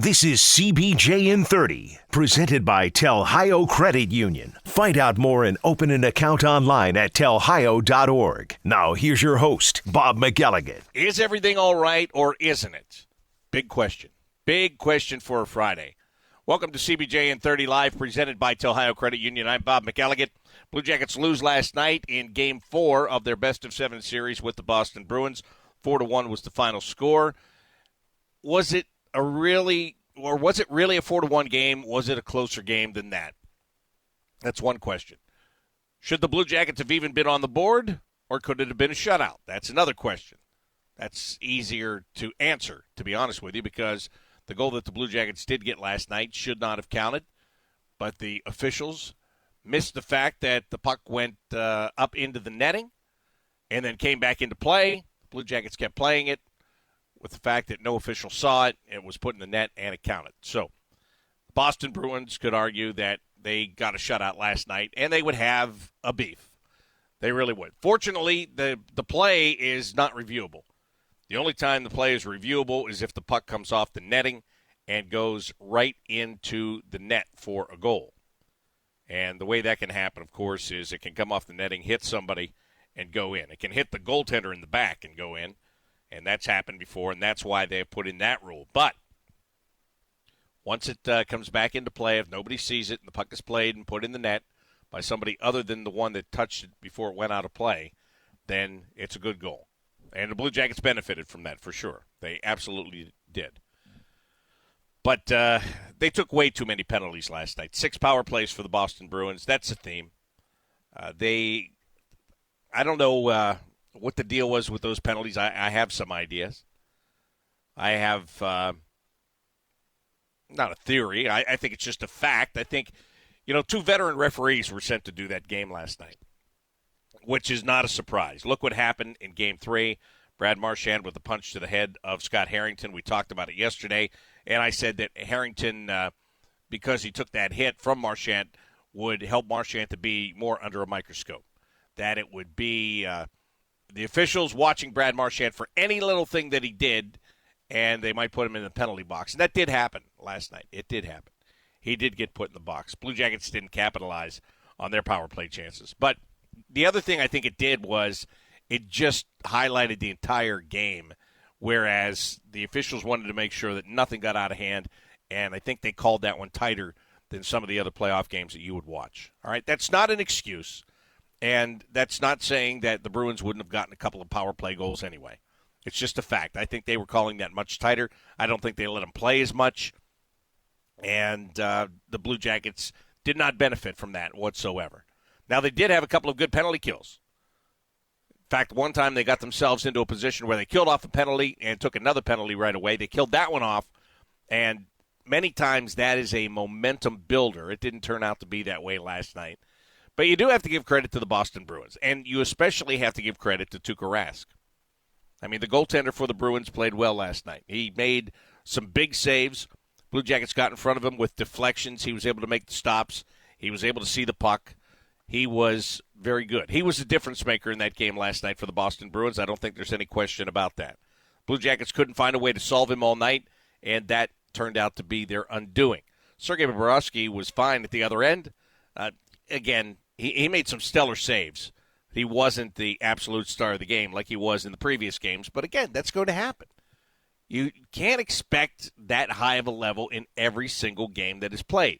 This is CBJ in 30, presented by Telhio Credit Union. Find out more and open an account online at telhio.org. Now here's your host, Bob McElligott. Is everything all right or isn't it? Big question. Big question for a Friday. Welcome to CBJ in 30 Live, presented by Telhio Credit Union. I'm Bob McElligott. Blue Jackets lose last night in Game 4 of their best-of-7 series with the Boston Bruins. 4-1 was the final score. Was it really a 4-1 game? Was it a closer game than that? That's one question. Should the Blue Jackets have even been on the board, or could it have been a shutout? That's another question. That's easier to answer, to be honest with you, because the goal that the Blue Jackets did get last night should not have counted, but the officials missed the fact that the puck went up into the netting and then came back into play. The Blue Jackets kept playing it. With the fact that no official saw it, it was put in the net and it counted. So, Boston Bruins could argue that they got a shutout last night, and they would have a beef. They really would. Fortunately, the play is not reviewable. The only time the play is reviewable is if the puck comes off the netting and goes right into the net for a goal. And the way that can happen, of course, is it can come off the netting, hit somebody, and go in. It can hit the goaltender in the back and go in. And that's happened before, and that's why they have put in that rule. But once it comes back into play, if nobody sees it and the puck is played and put in the net by somebody other than the one that touched it before it went out of play, then it's a good goal. And the Blue Jackets benefited from that for sure. They absolutely did. But they took way too many penalties last night. 6 power plays for the Boston Bruins. That's a theme. I don't know what the deal was with those penalties. I have some ideas. I have not a theory. I think it's just a fact. I think, 2 veteran referees were sent to do that game last night, which is not a surprise. Look what happened in Game 3. Brad Marchand with a punch to the head of Scott Harrington. We talked about it yesterday, and I said that Harrington, because he took that hit from Marchand, would help Marchand to be more under a microscope. That it would be the officials watching Brad Marchand for any little thing that he did, and they might put him in the penalty box. And that did happen last night. It did happen. He did get put in the box. Blue Jackets didn't capitalize on their power play chances. But the other thing I think it did was it just highlighted the entire game, whereas the officials wanted to make sure that nothing got out of hand, and I think they called that one tighter than some of the other playoff games that you would watch. All right, that's not an excuse. And that's not saying that the Bruins wouldn't have gotten a couple of power play goals anyway. It's just a fact. I think they were calling that much tighter. I don't think they let them play as much. And the Blue Jackets did not benefit from that whatsoever. Now, they did have a couple of good penalty kills. In fact, one time they got themselves into a position where they killed off a penalty and took another penalty right away. They killed that one off, and many times that is a momentum builder. It didn't turn out to be that way last night. But you do have to give credit to the Boston Bruins, and you especially have to give credit to Tuukka Rask. I mean, the goaltender for the Bruins played well last night. He made some big saves. Blue Jackets got in front of him with deflections. He was able to make the stops. He was able to see the puck. He was very good. He was the difference maker in that game last night for the Boston Bruins. I don't think there's any question about that. Blue Jackets couldn't find a way to solve him all night, and that turned out to be their undoing. Sergei Bobrovsky was fine at the other end. Again, he made some stellar saves. He wasn't the absolute star of the game like he was in the previous games. But, again, that's going to happen. You can't expect that high of a level in every single game that is played.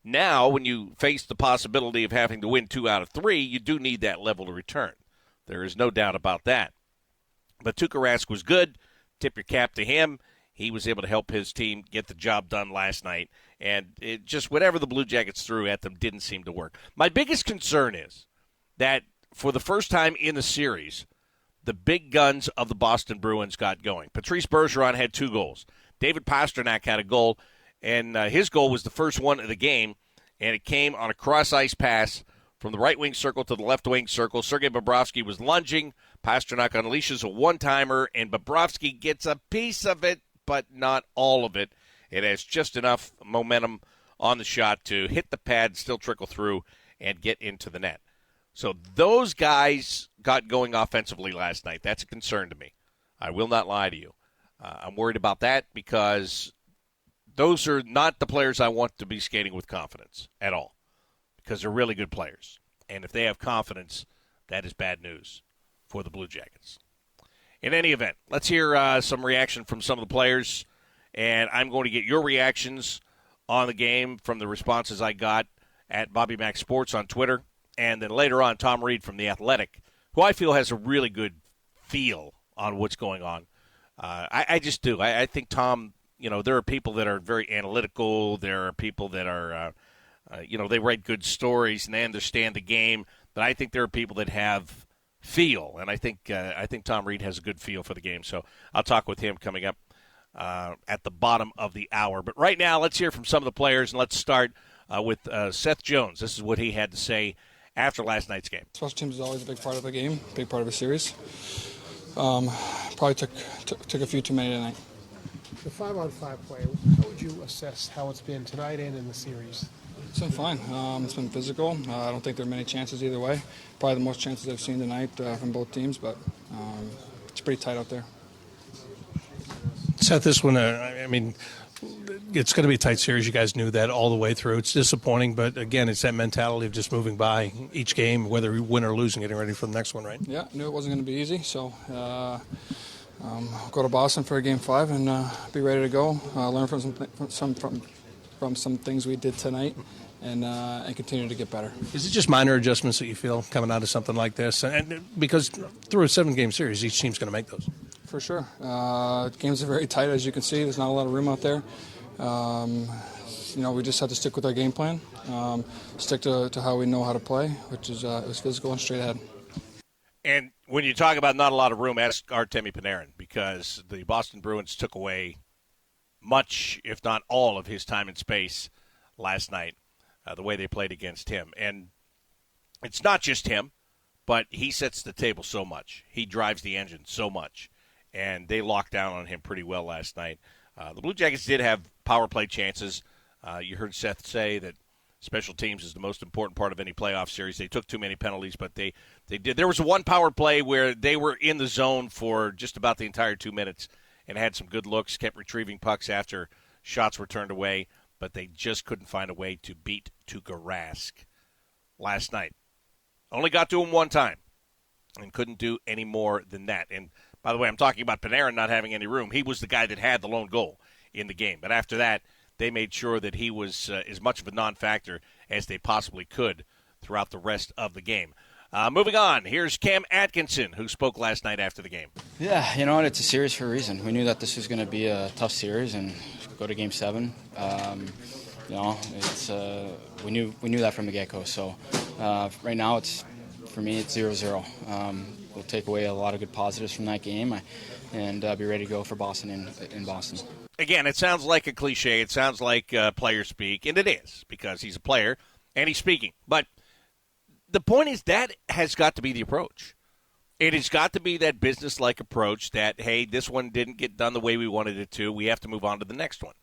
Now, when you face the possibility of having to win 2 out of 3, you do need that level to return. There is no doubt about that. But Tuukka Rask was good. Tip your cap to him. He was able to help his team get the job done last night. And it just whatever the Blue Jackets threw at them didn't seem to work. My biggest concern is that for the first time in the series, the big guns of the Boston Bruins got going. Patrice Bergeron had 2 goals. David Pastrnak had a goal, and his goal was the first one of the game, and it came on a cross-ice pass from the right wing circle to the left wing circle. Sergei Bobrovsky was lunging. Pastrnak unleashes a one-timer, and Bobrovsky gets a piece of it, but not all of it. It has just enough momentum on the shot to hit the pad, still trickle through, and get into the net. So those guys got going offensively last night. That's a concern to me. I will not lie to you. I'm worried about that because those are not the players I want to be skating with confidence at all, because they're really good players. And if they have confidence, that is bad news for the Blue Jackets. In any event, let's hear some reaction from some of the players, and I'm going to get your reactions on the game from the responses I got at Bobby Mack Sports on Twitter, and then later on, Tom Reed from The Athletic, who I feel has a really good feel on what's going on. I just do. I think Tom, there are people that are very analytical. There are people that are, they write good stories and they understand the game. But I think there are people that have feel, and I think Tom Reed has a good feel for the game. So I'll talk with him coming up at the bottom of the hour. But right now, let's hear from some of the players, and let's start with Seth Jones. This is what he had to say after last night's game. Special teams is always a big part of the game, big part of a series. Probably took a few too many tonight. The 5-on-5 play, how would you assess how it's been tonight and in the series? It's been fine. It's been physical. I don't think there are many chances either way. Probably the most chances I've seen tonight from both teams, but it's pretty tight out there. Seth, this one, it's going to be a tight series. You guys knew that all the way through. It's disappointing, but again, it's that mentality of just moving by each game, whether we win or lose, and getting ready for the next one, right? Yeah, knew it wasn't going to be easy, so go to Boston for Game 5 and be ready to go. Learn from some things we did tonight, and continue to get better. Is it just minor adjustments that you feel coming out of something like this? And because through a 7-game series, each team's going to make those. For sure. Games are very tight, as you can see. There's not a lot of room out there. We just have to stick with our game plan, stick to how we know how to play, which is it was physical and straight ahead. And when you talk about not a lot of room, ask Artemi Panarin, because the Boston Bruins took away much, if not all, of his time and space last night, the way they played against him. And it's not just him, but he sets the table so much. He drives the engine so much. And they locked down on him pretty well last night. The Blue Jackets did have power play chances. You heard Seth say that special teams is the most important part of any playoff series. They took too many penalties, but they did. There was one power play where they were in the zone for just about the entire 2 minutes and had some good looks, kept retrieving pucks after shots were turned away, but they just couldn't find a way to beat Tuukka Rask last night. Only got to him one time and couldn't do any more than that. And by the way, I'm talking about Panarin not having any room. He was the guy that had the lone goal in the game. But after that, they made sure that he was as much of a non-factor as they possibly could throughout the rest of the game. Moving on, here's Cam Atkinson, who spoke last night after the game. Yeah, it's a series for a reason. We knew that this was going to be a tough series and go to Game 7. We knew that from the get-go. So right now, for me, it's 0-0. We'll take away a lot of good positives from that game and be ready to go for Boston in Boston. Again, it sounds like a cliche. It sounds like player speak, and it is, because he's a player and he's speaking. But the point is that has got to be the approach. It has got to be that business-like approach that, hey, this one didn't get done the way we wanted it to. We have to move on to the next one.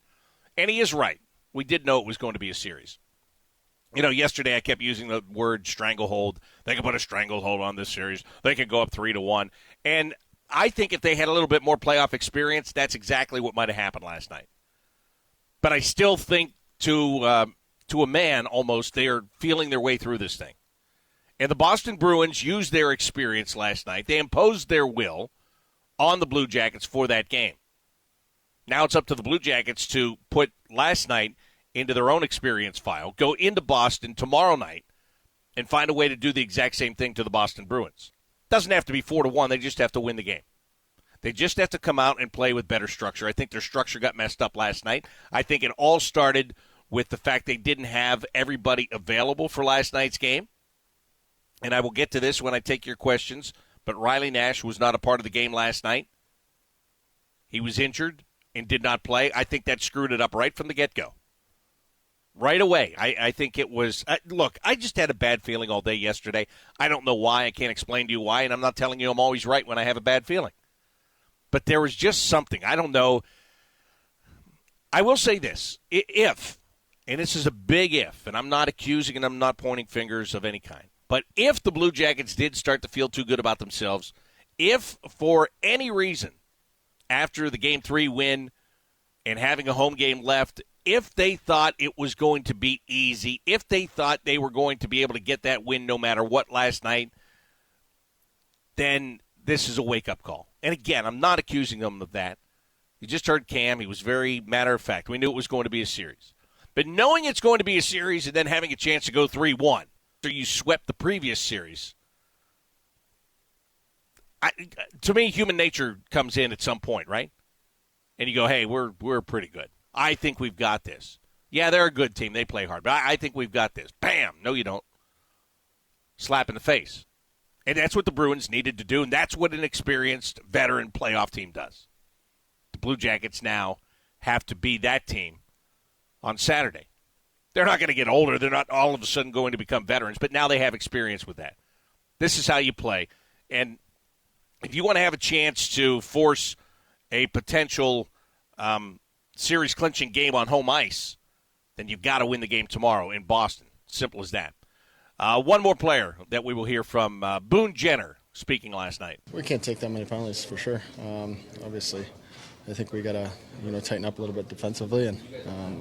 And he is right. We did know it was going to be a series. Yesterday I kept using the word stranglehold. They can put a stranglehold on this series. They can go up 3-1. And I think if they had a little bit more playoff experience, that's exactly what might have happened last night. But I still think to a man almost, they are feeling their way through this thing. And the Boston Bruins used their experience last night. They imposed their will on the Blue Jackets for that game. Now it's up to the Blue Jackets to put last night into their own experience file, go into Boston tomorrow night, and find a way to do the exact same thing to the Boston Bruins. Doesn't have to be 4-1. They just have to win the game. They just have to come out and play with better structure. I think their structure got messed up last night. I think it all started with the fact they didn't have everybody available for last night's game. And I will get to this when I take your questions, but Riley Nash was not a part of the game last night. He was injured and did not play. I think that screwed it up right from the get-go. Right away. I think it was look, I just had a bad feeling all day yesterday. I don't know why. I can't explain to you why, and I'm not telling you I'm always right when I have a bad feeling. But there was just something. I don't know. I will say this. If, and this is a big if, and I'm not accusing and I'm not pointing fingers of any kind, but if the Blue Jackets did start to feel too good about themselves, if for any reason after the Game 3 win and having a home game left, if they thought it was going to be easy, if they thought they were going to be able to get that win no matter what last night, then this is a wake-up call. And again, I'm not accusing them of that. You just heard Cam. He was very matter-of-fact. We knew it was going to be a series. But knowing it's going to be a series and then having a chance to go 3-1 after you swept the previous series, to me, human nature comes in at some point, right? And you go, hey, we're pretty good. I think we've got this. Yeah, they're a good team. They play hard. But I think we've got this. Bam! No, you don't. Slap in the face. And that's what the Bruins needed to do, and that's what an experienced veteran playoff team does. The Blue Jackets now have to be that team on Saturday. They're not going to get older. They're not all of a sudden going to become veterans, but now they have experience with that. This is how you play. And if you want to have a chance to force a potential series-clinching game on home ice, then you've got to win the game tomorrow in Boston. Simple as that. One more player that we will hear from, Boone Jenner, speaking last night. We can't take that many penalties for sure. Obviously, I think we got to tighten up a little bit defensively and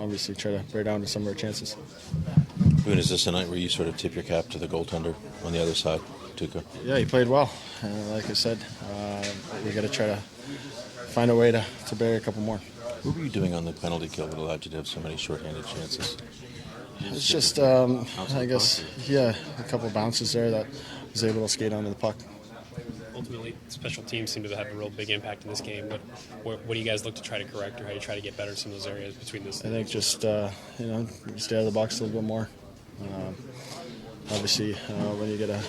obviously try to bear down to some of our chances. Boone, is this a night where you sort of tip your cap to the goaltender on the other side, Tuukka? Yeah, he played well. Like I said, we got to try to find a way to bury a couple more. What were you doing on the penalty kill that allowed you to have so many shorthanded chances? It's just, I guess, a couple of bounces there that was able to skate onto the puck. Ultimately, special teams seem to have a real big impact in this game. What do you guys look to try to correct, or how do you try to get better in some of those areas between this? I think just, stay out of the box a little bit more. Obviously, when you get a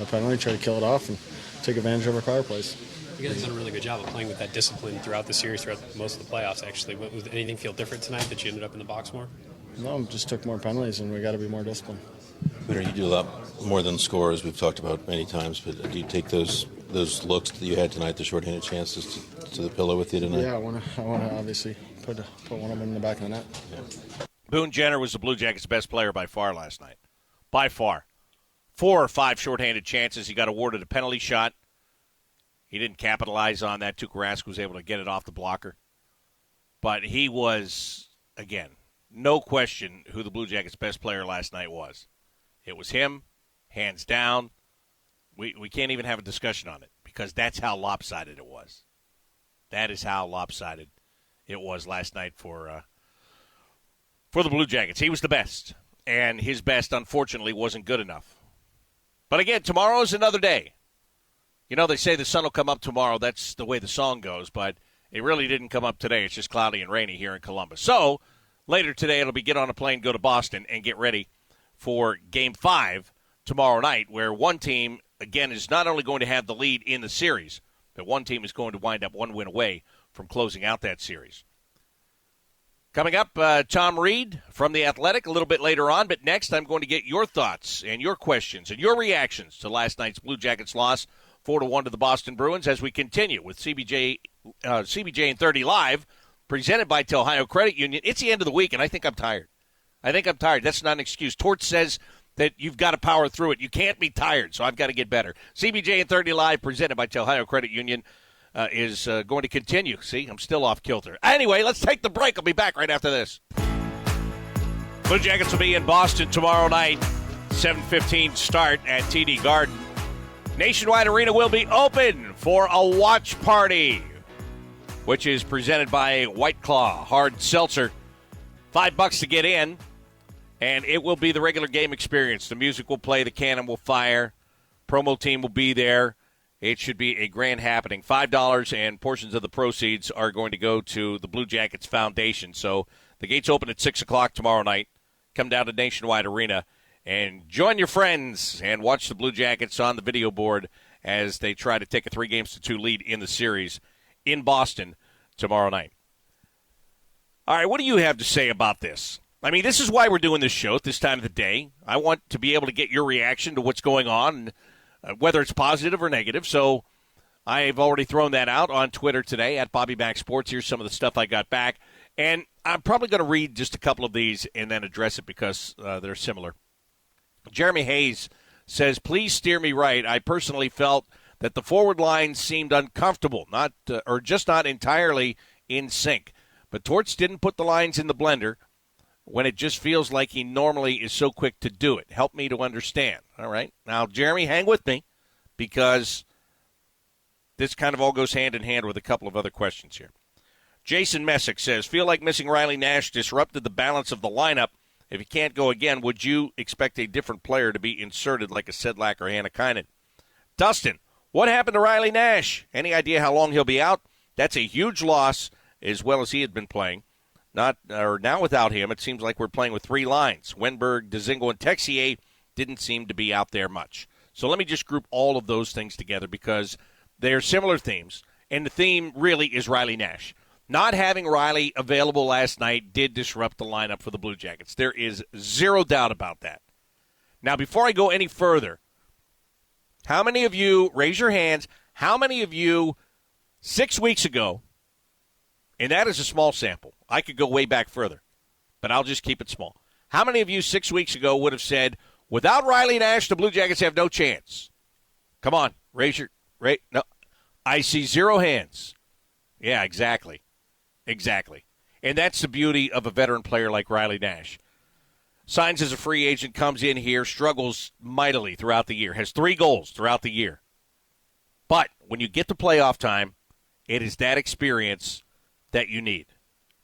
penalty, try to kill it off and take advantage of our power plays. You guys have done a really good job of playing with that discipline throughout the series, throughout most of the playoffs, actually. Did anything feel different tonight that you ended up in the box more? No, just took more penalties, and we got to be more disciplined. Peter, you do a lot more than score, as we've talked about many times, but do you take those looks that you had tonight, the shorthanded chances, to the pillow with you tonight? Yeah, I want to obviously put one of them in the back of the net. Yeah. Boone Jenner was the Blue Jackets' best player by far last night. By far. 4 or 5 shorthanded chances. He got awarded a penalty shot. He didn't capitalize on that. Tuukka Rask was able to get it off the blocker. But he was, again, no question who the Blue Jackets' best player last night was. It was him, hands down. We can't even have a discussion on it because that's how lopsided it was. That is how lopsided it was last night for the Blue Jackets. He was the best, and his best, unfortunately, wasn't good enough. But again, tomorrow's another day. You know, they say the sun will come up tomorrow. That's the way the song goes, but it really didn't come up today. It's just cloudy and rainy here in Columbus. So later today, it'll be get on a plane, go to Boston, and get ready for Game 5 tomorrow night, where one team, again, is not only going to have the lead in the series, but one team is going to wind up one win away from closing out that series. Coming up, Tom Reed from The Athletic a little bit later on, but next I'm going to get your thoughts and your questions and your reactions to last night's Blue Jackets loss 4-1 to the Boston Bruins as we continue with CBJ and 30 Live, presented by Ohio Credit Union. It's the end of the week, and I think I'm tired. That's not an excuse. Torch says that you've got to power through it. You can't be tired, so I've got to get better. CBJ and 30 Live, presented by Ohio Credit Union, is going to continue. See, I'm still off kilter. Anyway, let's take the break. I'll be back right after this. Blue Jackets will be in Boston tomorrow night, 7:15 start at TD Garden. Nationwide Arena will be open for a watch party, which is presented by White Claw Hard Seltzer. $5 to get in, and it will be the regular game experience. The music will play, the cannon will fire, promo team will be there. It should be a grand happening. $5, and portions of the proceeds are going to go to the Blue Jackets Foundation. So the gates open at 6 o'clock tomorrow night. Come down to Nationwide Arena and join your friends and watch the Blue Jackets on the video board as they try to take a 3-2 lead in the series in Boston tomorrow night. All right, what do you have to say about this? I mean, this is why we're doing this show at this time of the day. I want to be able to get your reaction to what's going on, whether it's positive or negative. So I've already thrown that out on Twitter today at Bobby Mack Sports. Here's some of the stuff I got back. And I'm probably going to read just a couple of these and then address it because they're similar. Jeremy Hayes says, please steer me right. I personally felt that the forward line seemed uncomfortable, not entirely in sync. But Torts didn't put the lines in the blender when it just feels like he normally is so quick to do it. Help me to understand. All right. Now, Jeremy, hang with me because this kind of all goes hand in hand with a couple of other questions here. Jason Messick says, feel like missing Riley Nash disrupted the balance of the lineup. If he can't go again, would you expect a different player to be inserted like a Sedlak or Hannakainen? Dustin, what happened to Riley Nash? Any idea how long he'll be out? That's a huge loss, as well as he had been playing. Now without him, it seems like we're playing with three lines. Wenberg, Dzingel, and Texier didn't seem to be out there much. So let me just group all of those things together because they're similar themes, and the theme really is Riley Nash. Not having Riley available last night did disrupt the lineup for the Blue Jackets. There is zero doubt about that. Now, before I go any further, how many of you, raise your hands, how many of you 6 weeks ago, and that is a small sample. I could go way back further, but I'll just keep it small. How many of you 6 weeks ago would have said, without Riley Nash, the Blue Jackets have no chance? Come on, no. I see zero hands. Yeah, exactly. Exactly. And that's the beauty of a veteran player like Riley Nash. Signs as a free agent, comes in here, struggles mightily throughout the year, has 3 goals throughout the year. But when you get to playoff time, it is that experience that you need.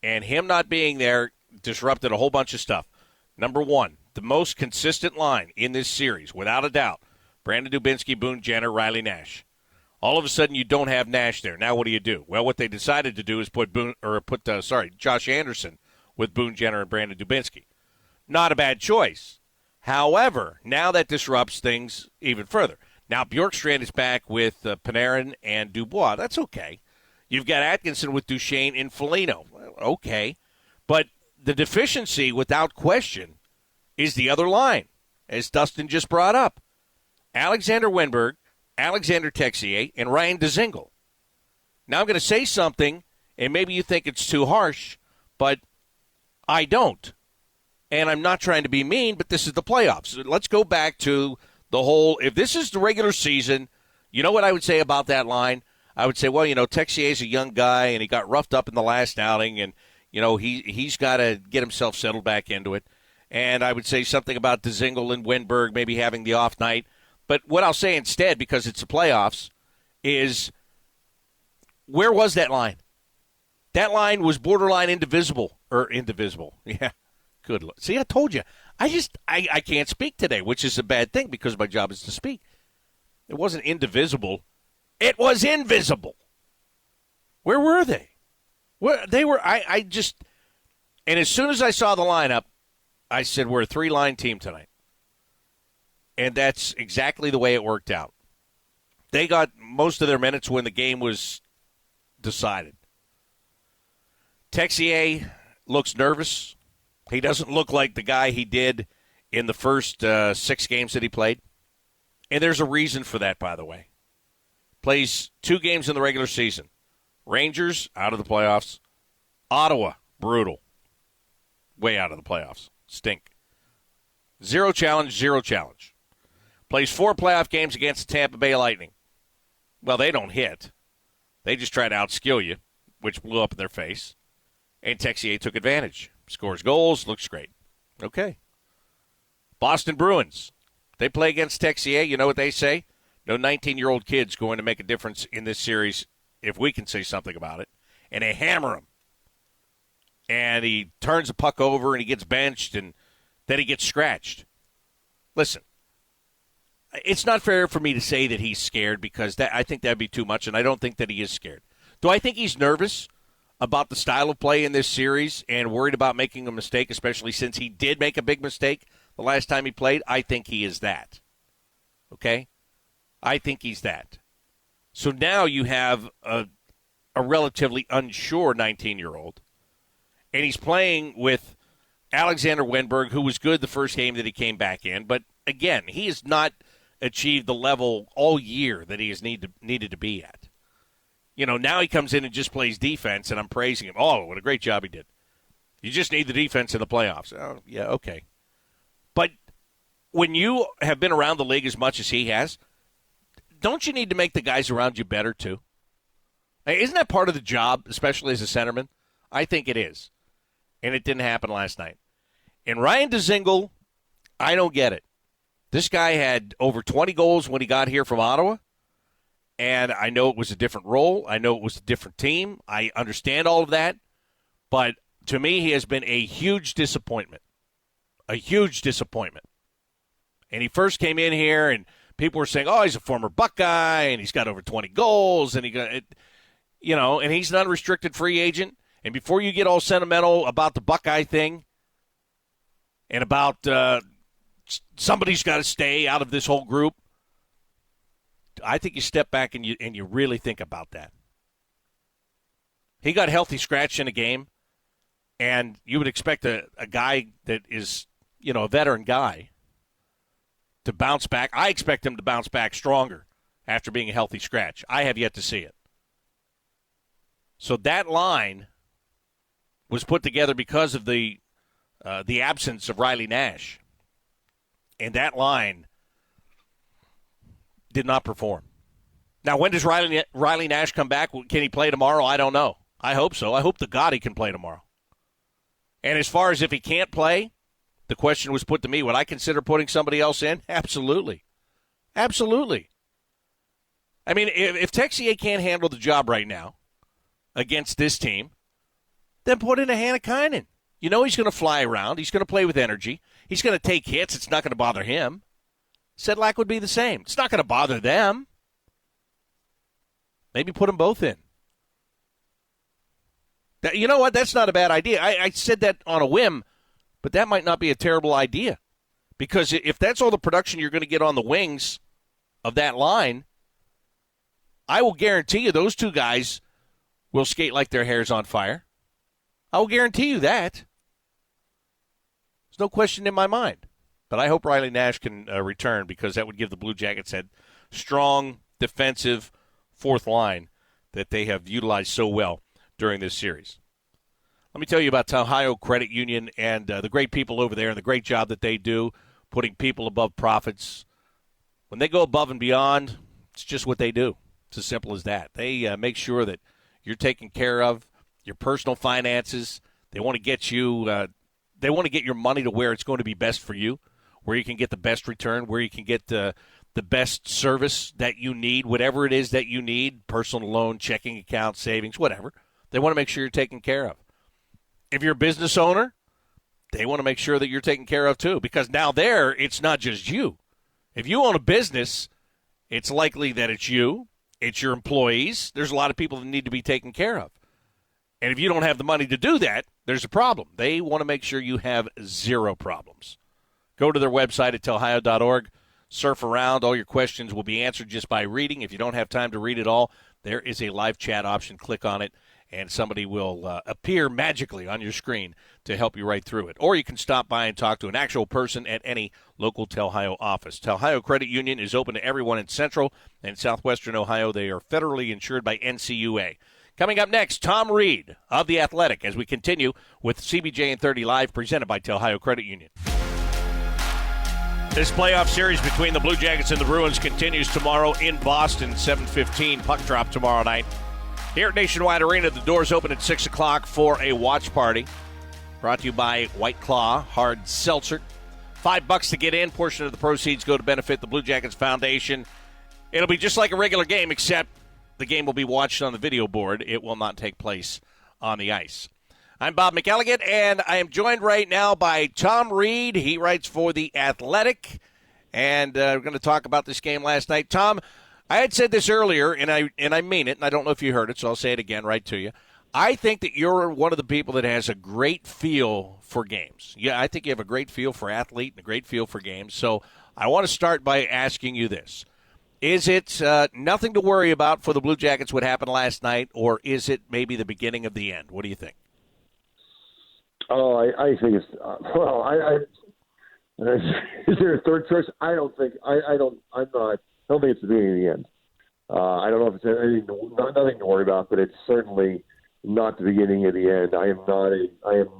And him not being there disrupted a whole bunch of stuff. Number one, the most consistent line in this series, without a doubt, Brandon Dubinsky, Boone Jenner, Riley Nash. All of a sudden, you don't have Nash there. Now, what do? Well, what they decided to do is put Josh Anderson with Boone Jenner and Brandon Dubinsky. Not a bad choice. However, now that disrupts things even further. Now, Bjorkstrand is back with Panarin and Dubois. That's okay. You've got Atkinson with Duchesne and Foligno. Well, okay. But the deficiency, without question, is the other line, as Dustin just brought up. Alexander Wenberg, Alexander Texier, and Ryan Dzingel. Now I'm going to say something, and maybe you think it's too harsh, but I don't. And I'm not trying to be mean, but this is the playoffs. Let's go back to the whole, if this is the regular season, you know what I would say about that line? I would say, well, Texier's a young guy, and he got roughed up in the last outing, and, he's got to get himself settled back into it. And I would say something about Dzingel and Wenberg maybe having the off night. But what I'll say instead, because it's the playoffs, is where was that line? That line was borderline indivisible. Yeah, good. See, I told you. I can't speak today, which is a bad thing because my job is to speak. It wasn't indivisible. It was invisible. Where were they? They were. And as soon as I saw the lineup, I said, we're a 3-line team tonight. And that's exactly the way it worked out. They got most of their minutes when the game was decided. Texier looks nervous. He doesn't look like the guy he did in the first 6 games that he played. And there's a reason for that, by the way. Plays 2 games in the regular season. Rangers, out of the playoffs. Ottawa, brutal. Way out of the playoffs. Stink. 0 challenge. Plays 4 playoff games against the Tampa Bay Lightning. Well, they don't hit. They just try to outskill you, which blew up in their face. And Texier took advantage. Scores goals, looks great. Okay. Boston Bruins. They play against Texier. You know what they say? No 19-year-old kid's going to make a difference in this series if we can say something about it. And they hammer him. And he turns the puck over and he gets benched and then he gets scratched. Listen. It's not fair for me to say that he's scared because I think that would be too much, and I don't think that he is scared. Do I think he's nervous about the style of play in this series and worried about making a mistake, especially since he did make a big mistake the last time he played? I think he is that. Okay? I think he's that. So now you have a relatively unsure 19-year-old, and he's playing with Alexander Wenberg, who was good the first game that he came back in, but again, he has not achieved the level all year that he has needed to be at. Now he comes in and just plays defense, and I'm praising him. Oh, what a great job he did. You just need the defense in the playoffs. Oh, yeah, okay. But when you have been around the league as much as he has, don't you need to make the guys around you better too? Isn't that part of the job, especially as a centerman? I think it is. And it didn't happen last night. And Ryan Dzingel, I don't get it. This guy had over 20 goals when he got here from Ottawa. And I know it was a different role. I know it was a different team. I understand all of that. But to me, he has been a huge disappointment. A huge disappointment. And he first came in here, and people were saying, oh, he's a former Buckeye, and he's got over 20 goals, and and he's an unrestricted free agent. And before you get all sentimental about the Buckeye thing and about somebody's got to stay out of this whole group, I think you step back and you really think about that. He got healthy scratch in a game, and you would expect a guy that is, a veteran guy to bounce back. I expect him to bounce back stronger after being a healthy scratch. I have yet to see it. So that line was put together because of the absence of Riley Nash. And that line did not perform. Now, when does Riley Nash come back? Can he play tomorrow? I don't know. I hope so. I hope to God he can play tomorrow. And as far as if he can't play, the question was put to me, would I consider putting somebody else in? Absolutely. Absolutely. I mean, if Texier can't handle the job right now against this team, then put in a Hannakainen. He's going to fly around. He's going to play with energy. He's going to take hits. It's not going to bother him. Sedlak would be the same. It's not going to bother them. Maybe put them both in. You know what? That's not a bad idea. I said that on a whim, but that might not be a terrible idea. Because if that's all the production you're going to get on the wings of that line, I will guarantee you those two guys will skate like their hair's on fire. I will guarantee you that. There's no question in my mind. But I hope Riley Nash can return, because that would give the Blue Jackets that strong defensive fourth line that they have utilized so well during this series. Let me tell you about Ohio Credit Union and the great people over there and the great job that they do putting people above profits. When they go above and beyond, it's just what they do. It's as simple as that. They make sure that you're taken care of, your personal finances. They want to get you they want to get your money to where it's going to be best for you, where you can get the best return, where you can get the best service that you need, whatever it is that you need, personal loan, checking account, savings, whatever. They want to make sure you're taken care of. If you're a business owner, they want to make sure that you're taken care of too, because now it's not just you. If you own a business, it's likely that it's you, it's your employees. There's a lot of people that need to be taken care of. And if you don't have the money to do that, there's a problem. They want to make sure you have zero problems. Go to their website at telhio.org. Surf around. All your questions will be answered just by reading. If you don't have time to read it all, there is a live chat option. Click on it, and somebody will appear magically on your screen to help you right through it. Or you can stop by and talk to an actual person at any local Telhio office. Telhio Credit Union is open to everyone in Central and Southwestern Ohio. They are federally insured by NCUA. Coming up next, Tom Reed of The Athletic as we continue with CBJ and 30 Live, presented by Ohio Credit Union. This playoff series between the Blue Jackets and the Bruins continues tomorrow in Boston, 7:15. Puck drop tomorrow night. Here at Nationwide Arena, the doors open at 6 o'clock for a watch party. Brought to you by White Claw Hard Seltzer. $5 to get in. Portion of the proceeds go to benefit the Blue Jackets Foundation. It'll be just like a regular game, except the game will be watched on the video board. It will not take place on the ice. I'm Bob McElligott, and I am joined right now by Tom Reed. He writes for The Athletic, and we're going to talk about this game last night. Tom, I had said this earlier, and I mean it, and I don't know if you heard it, so I'll say it again right to you. I think that you're one of the people that has a great feel for games. Yeah, I think you have a great feel for athlete and a great feel for games. So I want to start by asking you this. Is it nothing to worry about for the Blue Jackets what happened last night, or is it maybe the beginning of the end? What do you think? Oh, I think it's is there a third choice? I don't think I don't think it's the beginning of the end. I don't know if it's nothing to worry about, but it's certainly not the beginning of the end. I am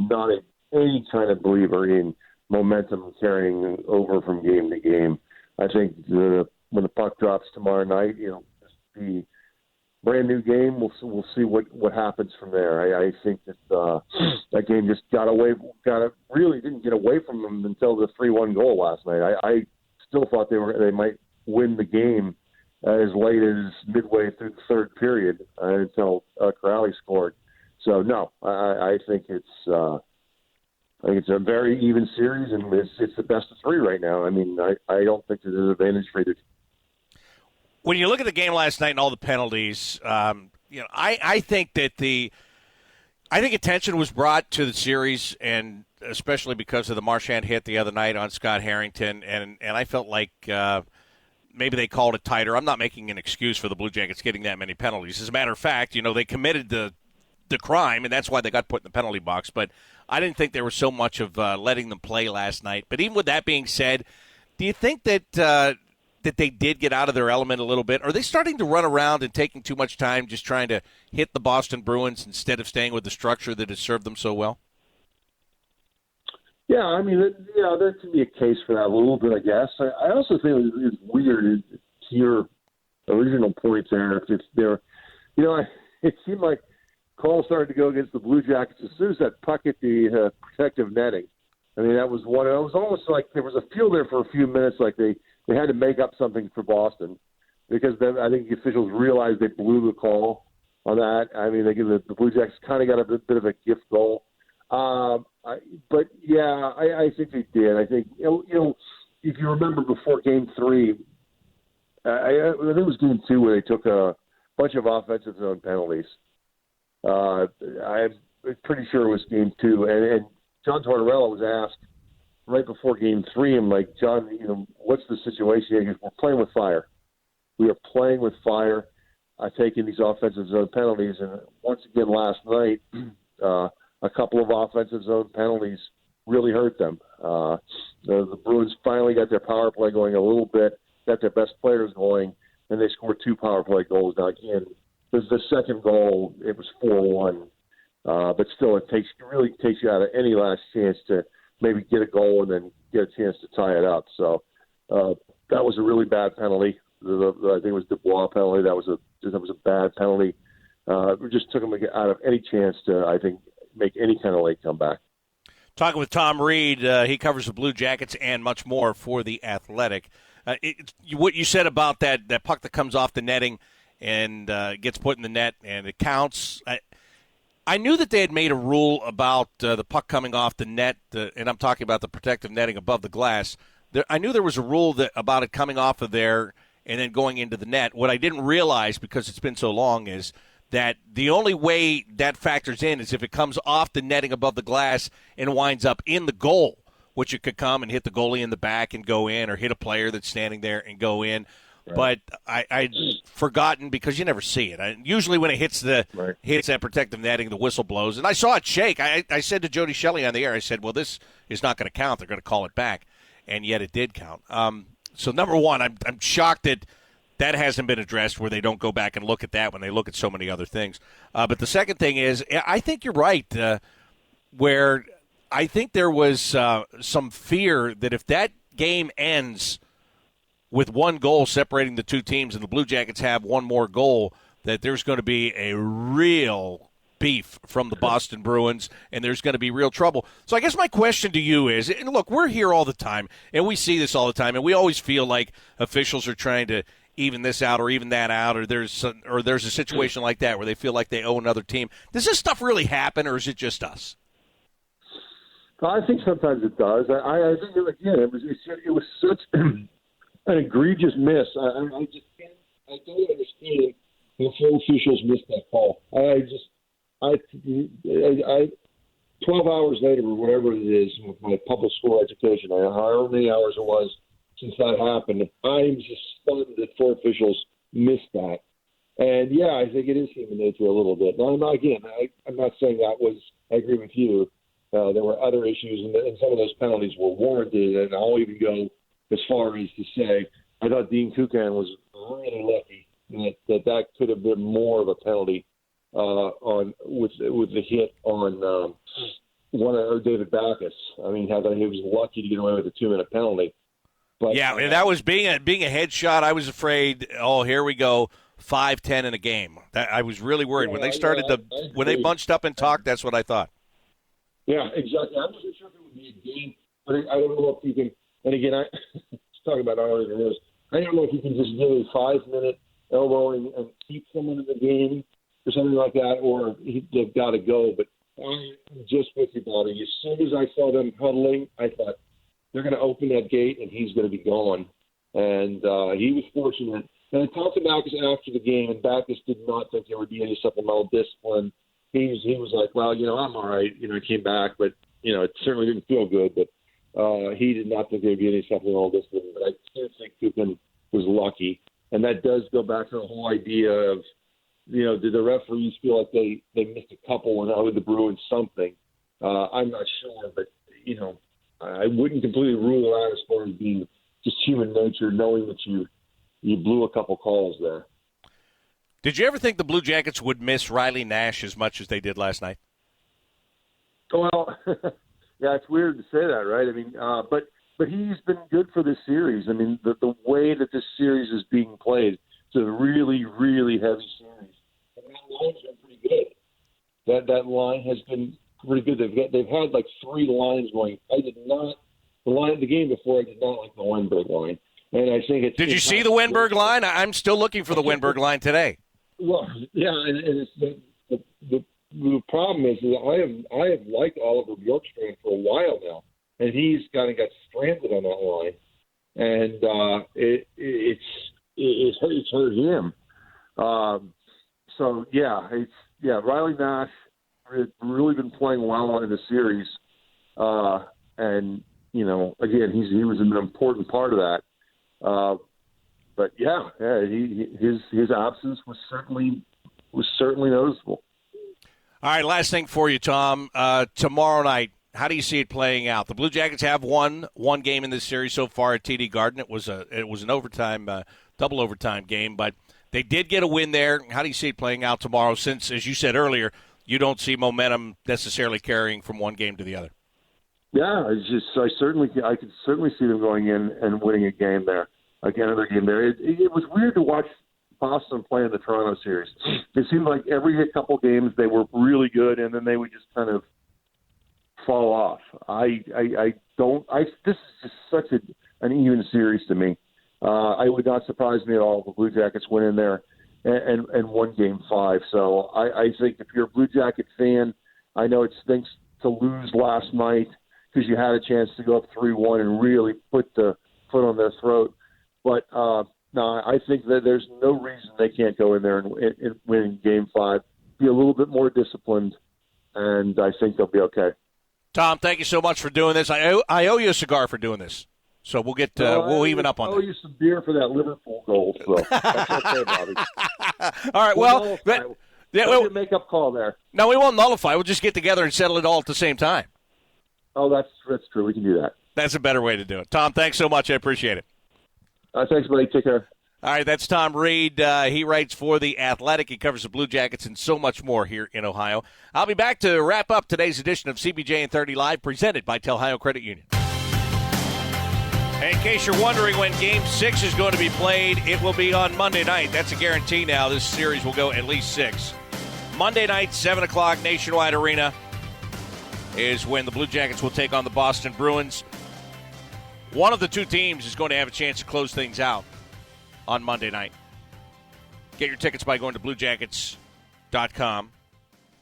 not any kind of believer in momentum carrying over from game to game. I think when the puck drops tomorrow night, just be brand new game. We'll see what happens from there. I think that that game just really didn't get away from them until the 3-1 goal last night. I still thought they might win the game as late as midway through the third period until Crowley scored. So no, I think it's a very even series, and it's the best of three right now. I mean, I don't think there's an advantage for either. When you look at the game last night and all the penalties, I think that I think attention was brought to the series, and especially because of the Marchand hit the other night on Scott Harrington, and I felt like maybe they called it tighter. I'm not making an excuse for the Blue Jackets getting that many penalties. As a matter of fact, they committed the crime, and that's why they got put in the penalty box. But I didn't think there was so much of letting them play last night. But even with that being said, do you think that they did get out of their element a little bit? Are they starting to run around and taking too much time just trying to hit the Boston Bruins instead of staying with the structure that has served them so well? Yeah, I mean, there can be a case for that a little bit, I guess. I also think it's weird to your original point there. If they're, it seemed like calls started to go against the Blue Jackets as soon as that puck hit the protective netting. I mean, that was one. It was almost like there was a feel there for a few minutes, like they had to make up something for Boston, because then I think the officials realized they blew the call on that. I mean, the Blue Jackets kind of got a bit of a gift goal. But yeah, I think they did. I think if you remember before Game 3, I think it was Game 2 where they took a bunch of offensive zone penalties. I'm pretty sure it was Game 2, and John Tortorella was asked right before Game 3, I'm like, John, what's the situation here? He goes, we're playing with fire. We are playing with fire, taking these offensive zone penalties. And once again last night, a couple of offensive zone penalties really hurt them. The Bruins finally got their power play going a little bit, got their best players going, and they scored 2 power play goals. Now, again, the second goal, it was 4-1. But still, it really takes you out of any last chance to maybe get a goal and then get a chance to tie it up. So that was a really bad penalty. I think it was the Dubois penalty. That was a bad penalty. We just took them out of any chance to, I think, make any kind of late comeback. Talking with Tom Reed, he covers the Blue Jackets and much more for The Athletic. What you said about that puck that comes off the netting and gets put in the net and it counts. I knew that they had made a rule about the puck coming off the net, and I'm talking about the protective netting above the glass. I knew there was a rule about it coming off of there and then going into the net. What I didn't realize, because it's been so long, is that the only way that factors in is if it comes off the netting above the glass and winds up in the goal, which it could come and hit the goalie in the back and go in, or hit a player that's standing there and go in. Right. But I'd forgotten, because you never see it. Usually when it hits that protective netting, the whistle blows. And I saw it shake. I said to Jody Shelley on the air, I said, well, this is not going to count. They're going to call it back. And yet it did count. So, number one, I'm shocked that hasn't been addressed, where they don't go back and look at that when they look at so many other things. But the second thing is, I think you're right, where I think there was some fear that if that game ends with one goal separating the two teams and the Blue Jackets have one more goal, that there's going to be a real beef from the Boston Bruins, and there's going to be real trouble. So I guess my question to you is, and look, we're here all the time, and we see this all the time, and we always feel like officials are trying to even this out or even that out, or there's a situation like that where they feel like they owe another team. Does this stuff really happen, or is it just us? I think sometimes it does. I think, again, it was such an egregious miss. I don't understand the full officials missed that call. 12 hours later, or whatever it is, with my public school education, however many hours it was since that happened, I'm just stunned that 4 officials missed that. And yeah, I think it is human nature a little bit. Now, I'm not saying that was. I agree with you. There were other issues, and some of those penalties were warranted. And I'll even go as far as to say I thought Dean Kukan was really lucky that could have been more of a penalty with the hit on one of David Backus. I mean, how he was lucky to get away with a 2-minute penalty. But, yeah, and that was being a headshot. I was afraid, here we go. 5-10 in a game. That I was really worried when they started when they agree. bunched up and talked. That's what I thought. Yeah, exactly. I wasn't sure if it would be a game, but I don't know if you can. And again, I was talking about earlier in this. I don't know if you can just do a 5-minute elbowing and keep someone in the game or something like that, or they've got to go. But I'm just with you, Bobby. As soon as I saw them huddling, I thought they're going to open that gate and he's going to be gone. And he was fortunate. And I talked to Backus after the game, and Backus did not think there would be any supplemental discipline. He was like, well, I'm all right. I came back, but, it certainly didn't feel good. But he did not think there would be any supplemental discipline. But I do think Coogan was lucky. And that does go back to the whole idea of, did the referees feel like they missed a couple and owed the Bruins something? I'm not sure, but, I wouldn't completely rule it out as far as being just human nature, knowing that you blew a couple calls there. Did you ever think the Blue Jackets would miss Riley Nash as much as they did last night? Well, yeah, it's weird to say that, right? I mean, but he's been good for this series. I mean, the way that this series is being played, it's a really, really heavy series. And that line's been pretty good. That line has been pretty good. They've had like 3 lines going. The game before, I did not like the Wenberg line. And I think it's. Did you see the Wenberg line? I'm still looking for the Wenberg line today. Well, yeah, and it's the problem is that I have liked Oliver Bjorkstrand for a while now, and he's kind of got stranded on that line, and it's hurt him. So Riley Nash has really been playing well in the series, and again he was an important part of that. But his absence was certainly noticeable. All right, last thing for you, Tom. Tomorrow night, how do you see it playing out? The Blue Jackets have won one game in this series so far at TD Garden. It was an overtime, double overtime game, but they did get a win there. How do you see it playing out tomorrow? Since, as you said earlier, you don't see momentum necessarily carrying from one game to the other. Yeah, I could certainly see them going in and winning a game there. Another game there. It was weird to watch Boston play in the Toronto series. It seemed like every couple games they were really good, and then they would just kind of fall off. This is just such an even series to me. It would not surprise me at all if the Blue Jackets went in there and won Game 5. So I think if you're a Blue Jacket fan, I know it stinks to lose last night because you had a chance to go up 3-1 and really put the foot on their throat. But no, I think that there's no reason they can't go in there and win Game 5. Be a little bit more disciplined, and I think they'll be okay. Tom, thank you so much for doing this. I owe you a cigar for doing this, so we'll get we'll even up on that. I owe you some beer for that Liverpool goal, so that's okay, Bobby. All right, well, we'll make up call there. No, we won't nullify. We'll just get together and settle it all at the same time. Oh, that's true. We can do that. That's a better way to do it. Tom, thanks so much. I appreciate it. Thanks, buddy. Take care. All right, that's Tom Reed. He writes for The Athletic. He covers the Blue Jackets and so much more here in Ohio. I'll be back to wrap up today's edition of CBJ and 30 Live, presented by Ohio Credit Union. In case you're wondering when Game 6 is going to be played, it will be on Monday night. That's a guarantee now. This series will go at least 6. Monday night, 7 o'clock, Nationwide Arena, is when the Blue Jackets will take on the Boston Bruins. One of the two teams is going to have a chance to close things out on Monday night. Get your tickets by going to BlueJackets.com.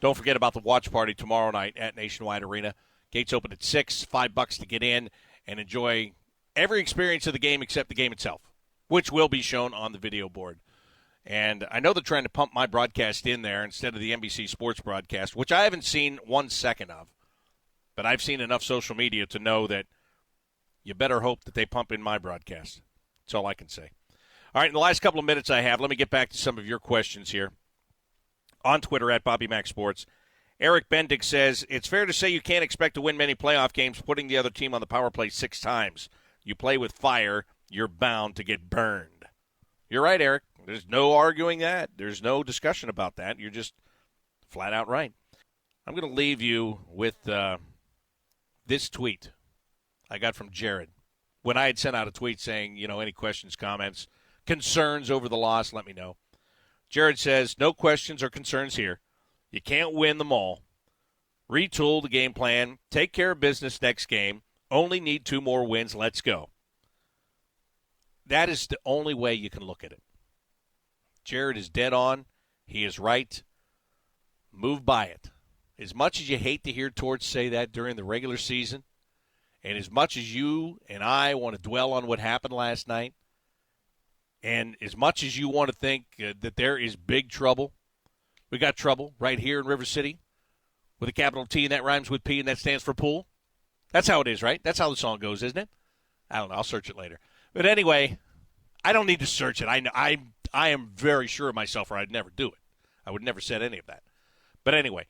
Don't forget about the watch party tomorrow night at Nationwide Arena. Gates open at 6, $5 to get in and enjoy every experience of the game except the game itself, which will be shown on the video board. And I know they're trying to pump my broadcast in there instead of the NBC Sports broadcast, which I haven't seen 1 second of. But I've seen enough social media to know that you better hope that they pump in my broadcast. That's all I can say. All right, in the last couple of minutes I have, let me get back to some of your questions here. On Twitter, at BobbyMacSports, Eric Bendick says, it's fair to say you can't expect to win many playoff games putting the other team on the power play 6 times. You play with fire, you're bound to get burned. You're right, Eric. There's no arguing that. There's no discussion about that. You're just flat out right. I'm going to leave you with this tweet I got from Jared. When I had sent out a tweet saying, any questions, comments, concerns over the loss, let me know. Jared says, no questions or concerns here. You can't win them all. Retool the game plan. Take care of business next game. Only need 2 more wins. Let's go. That is the only way you can look at it. Jared is dead on. He is right. Move by it. As much as you hate to hear Torch say that during the regular season, and as much as you and I want to dwell on what happened last night, and as much as you want to think that there is big trouble, we got trouble right here in River City with a capital T, and that rhymes with P, and that stands for pool. That's how it is, right? That's how the song goes, isn't it? I don't know. I'll search it later. But anyway, I don't need to search it. I am very sure of myself, or I'd never do it. I would never said any of that. But anyway,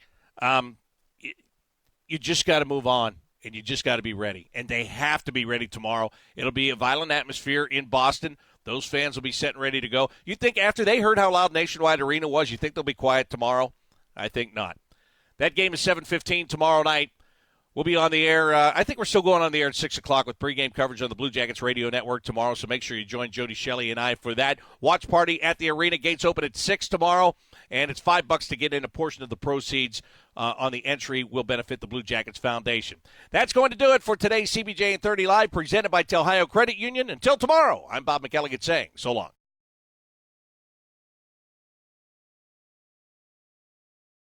you just got to move on, and you just got to be ready. And they have to be ready tomorrow. It'll be a violent atmosphere in Boston. Those fans will be set and ready to go. You think after they heard how loud Nationwide Arena was, you think they'll be quiet tomorrow? I think not. That game is 7:15 tomorrow night. We'll be on the air. I think we're still going on the air at 6 o'clock with pregame coverage on the Blue Jackets Radio Network tomorrow, so make sure you join Jody Shelley and I for that. Watch party at the arena. Gates open at 6 tomorrow, and it's $5 to get in. A portion of the proceeds on the entry will benefit the Blue Jackets Foundation. That's going to do it for today's CBJ in 30 Live, presented by Telhio Credit Union. Until tomorrow, I'm Bob McElligott saying so long.